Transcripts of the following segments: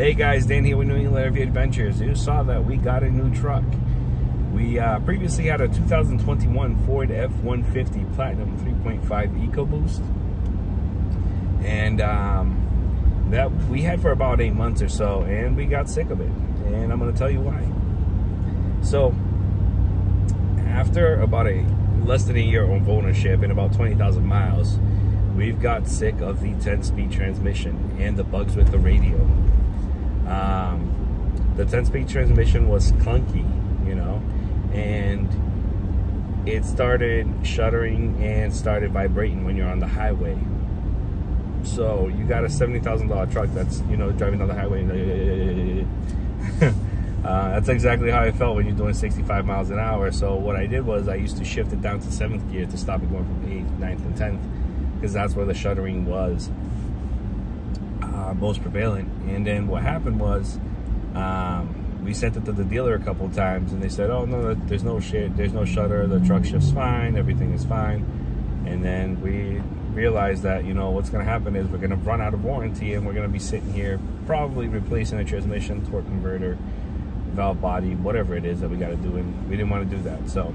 Hey guys, Dan here with New England RV Adventures. You saw that we got a new truck. We previously had a 2021 Ford F150 Platinum 3.5 EcoBoost, and that we had for about 8 months or so, and we got sick of it, and I'm going to tell you why. So after about less than a year of ownership and about 20,000 miles, we've got sick of the 10-speed transmission and the bugs with the radio. The 10-speed transmission was clunky, you know, and it started shuddering and started vibrating when you're on the highway. So you got a $70,000 truck that's, you know, driving down the highway. That's exactly how I felt when you're doing 65 miles an hour. So what I did was I used to shift it down to 7th gear to stop it going from 8th, 9th, and 10th, because that's where the shuddering was most prevalent. And then what happened was we sent it to the dealer a couple of times, and they said, oh no, there's no shudder, the truck shifts fine, everything is fine. And then we realized that, you know, what's going to happen is we're going to run out of warranty, and we're going to be sitting here probably replacing a transmission, torque converter, valve body, whatever it is that we got to do, and we didn't want to do that. So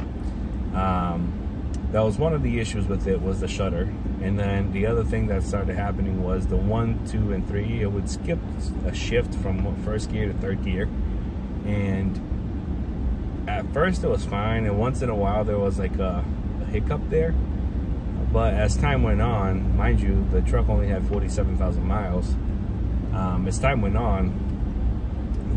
that was one of the issues with it, was the shudder. And then the other thing that started happening was the 1, 2, and 3, it would skip a shift from 1st gear to 3rd gear. And at first it was fine, and once in a while there was like a hiccup there. But as time went on, mind you, the truck only had 47,000 miles. As time went on,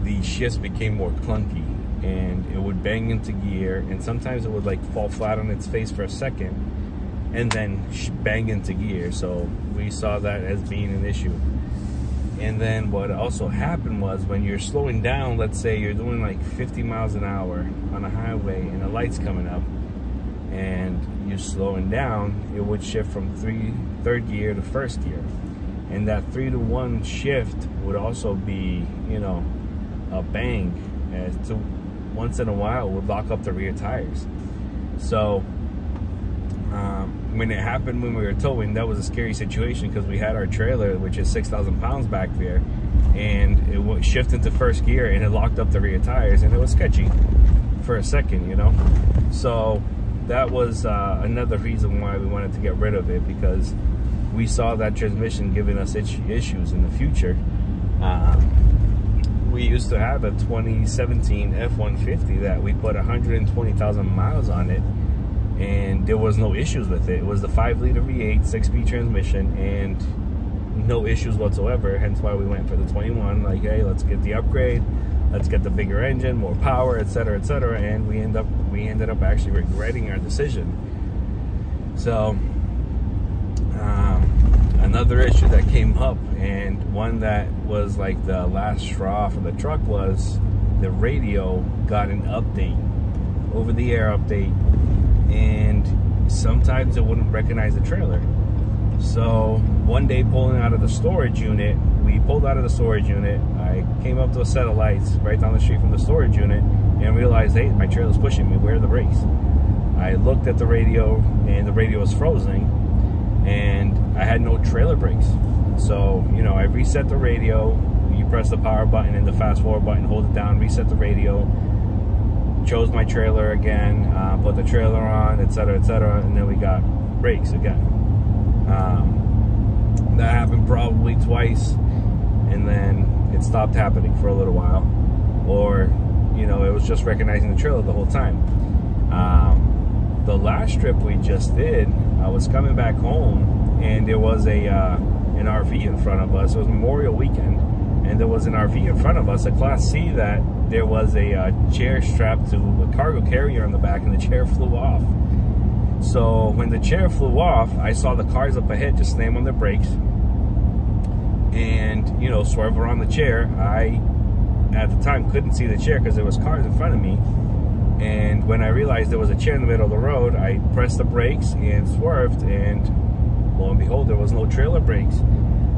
the shifts became more clunky, and it would bang into gear, and sometimes it would like fall flat on its face for a second and then bang into gear. So we saw that as being an issue. And then what also happened was, when you're slowing down, let's say you're doing like 50 miles an hour on a highway and a light's coming up and you're slowing down, it would shift from 3rd gear to 1st gear. And that 3 to 1 shift would also be, you know, a bang, as to once in a while would lock up the rear tires. So when it happened when we were towing, that was a scary situation, because we had our trailer, which is 6,000 pounds back there, and it would shift into 1st gear and it locked up the rear tires, and it was sketchy for a second, you know. So that was another reason why we wanted to get rid of it, because we saw that transmission giving us issues in the future. We used to have a 2017 F150 that we put 120,000 miles on it, and there was no issues with it. It was the 5-liter V8 6-speed transmission, and no issues whatsoever. Hence why we went for the 21. Like, hey, let's get the upgrade, let's get the bigger engine, more power, etc., etc. And we ended up actually regretting our decision. So another issue that came up, and one that was like the last straw for the truck, was the radio got an update, over-the-air update, and sometimes it wouldn't recognize the trailer. So one day, pulling out of the storage unit, we pulled out of the storage unit, I came up to a set of lights right down the street from the storage unit and realized, hey, my trailer's pushing me, where are the brakes? I looked at the radio, and the radio was frozen, and I had no trailer brakes. So, you know, I reset the radio. You press the power button and the fast forward button, hold it down, reset the radio, chose my trailer again, put the trailer on, etc., etc., and then we got brakes again. That happened probably twice, and then it stopped happening for a little while. Or, you know, it was just recognizing the trailer the whole time. The last trip we just did, I was coming back home, and there was an RV in front of us. It was Memorial Weekend, and there was an RV in front of us, a Class C, that there was a chair strapped to a cargo carrier on the back, and the chair flew off. So when the chair flew off, I saw the cars up ahead just slam on their brakes and, you know, swerve around the chair. I, at the time, couldn't see the chair because there was cars in front of me. And when I realized there was a chair in the middle of the road, I pressed the brakes and swerved, and lo and behold, there was no trailer brakes.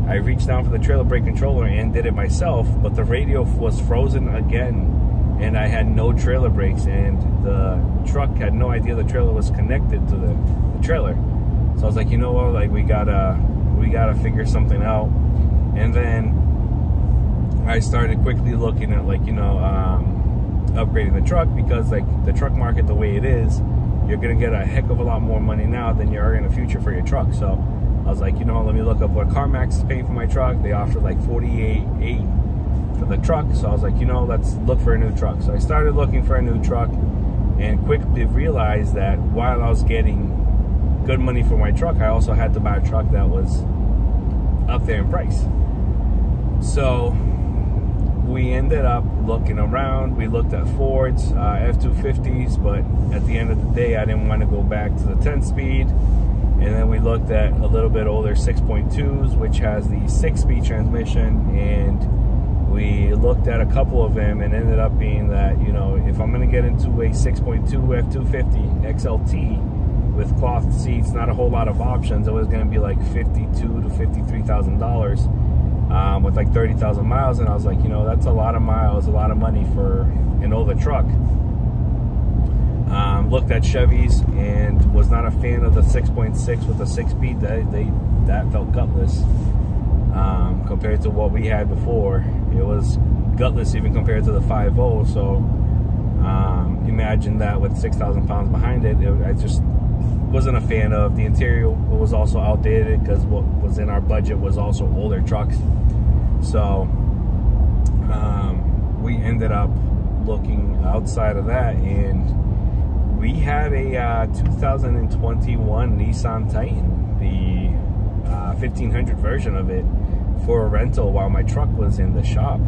I reached down for the trailer brake controller and did it myself, but the radio was frozen again, and I had no trailer brakes, and the truck had no idea the trailer was connected to the trailer. So I was like, you know what, like, we gotta figure something out. And then I started quickly looking at, like, you know, upgrading the truck, because like the truck market the way it is, you're gonna get a heck of a lot more money now than you are in the future for your truck. So I was like, you know, let me look up what CarMax is paying for my truck. They offered like $48,800 for the truck. So I was like, you know, let's look for a new truck. So I started looking for a new truck, and quickly realized that while I was getting good money for my truck, I also had to buy a truck that was up there in price. So we ended up looking around. We looked at Ford's F250s, but at the end of the day, I didn't want to go back to the 10-speed. And then we looked at a little bit older 6.2s, which has the 6-speed transmission. And we looked at a couple of them, and ended up being that, you know, if I'm going to get into a 6.2 F250 XLT with cloth seats, not a whole lot of options, it was going to be like $52,000 to $53,000. With like 30,000 miles, and I was like, you know, that's a lot of miles, a lot of money for an older truck. Looked at Chevys and was not a fan of the 6.6 with the 6-speed. That felt gutless compared to what we had before. It was gutless even compared to the 5.0. So imagine that with 6,000 pounds behind it. I just wasn't a fan of. The interior was also outdated, because what was in our budget was also older trucks. So we ended up looking outside of that, and we had a 2021 Nissan Titan, the 1500 version of it, for a rental while my truck was in the shop.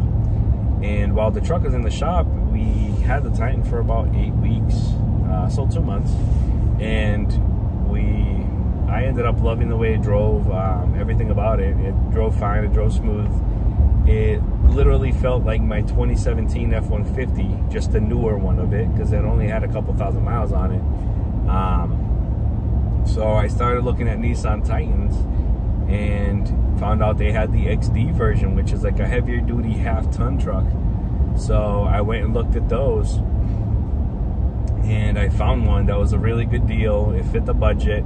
And while the truck was in the shop, we had the Titan for about 8 weeks, so 2 months. And I ended up loving the way it drove, everything about it. It drove fine, it drove smooth. It literally felt like my 2017 F-150, just a newer one of it, because it only had a couple thousand miles on it. So I started looking at Nissan Titans, and found out they had the XD version, which is like a heavier duty half-ton truck. So I went and looked at those, and I found one that was a really good deal. It fit the budget.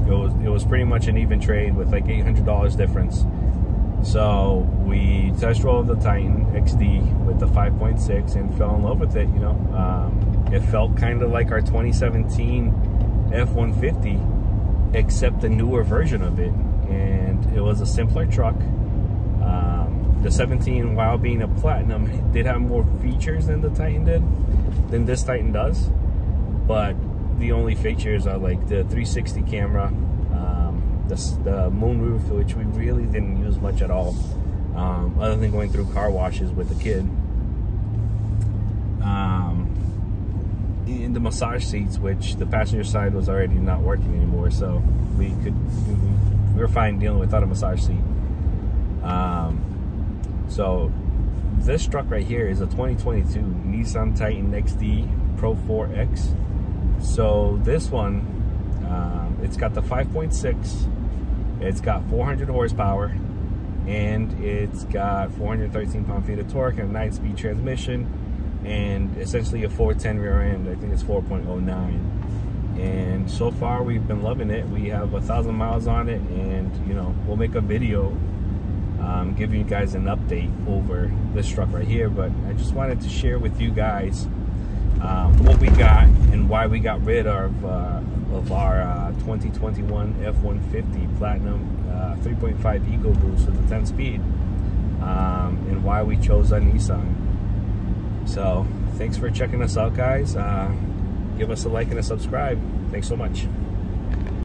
It was pretty much an even trade with like $800 difference. So we test drove the Titan XD with the 5.6 and fell in love with it. You know, it felt kind of like our 2017 F-150, except the newer version of it, and it was a simpler truck. The 17, while being a platinum, did have more features than the Titan did, than this Titan does. But the only features are like the 360 camera, the moonroof, which we really didn't use much at all, other than going through car washes with the kid. In the massage seats, which the passenger side was already not working anymore, so we were fine dealing without a massage seat. So this truck right here is a 2022 Nissan Titan XD Pro 4X. So this one, it's got the 5.6, it's got 400 horsepower, and it's got 413 pound-feet of torque and a 9-speed transmission, and essentially a 410 rear end. I think it's 4.09. And so far we've been loving it. We have 1,000 miles on it, and you know, we'll make a video giving you guys an update over this truck right here. But I just wanted to share with you guys what we got and why we got rid of our 2021 F-150 Platinum 3.5 EcoBoost with the 10-speed, and why we chose a Nissan. So thanks for checking us out, guys. Give us a like and a subscribe. Thanks so much.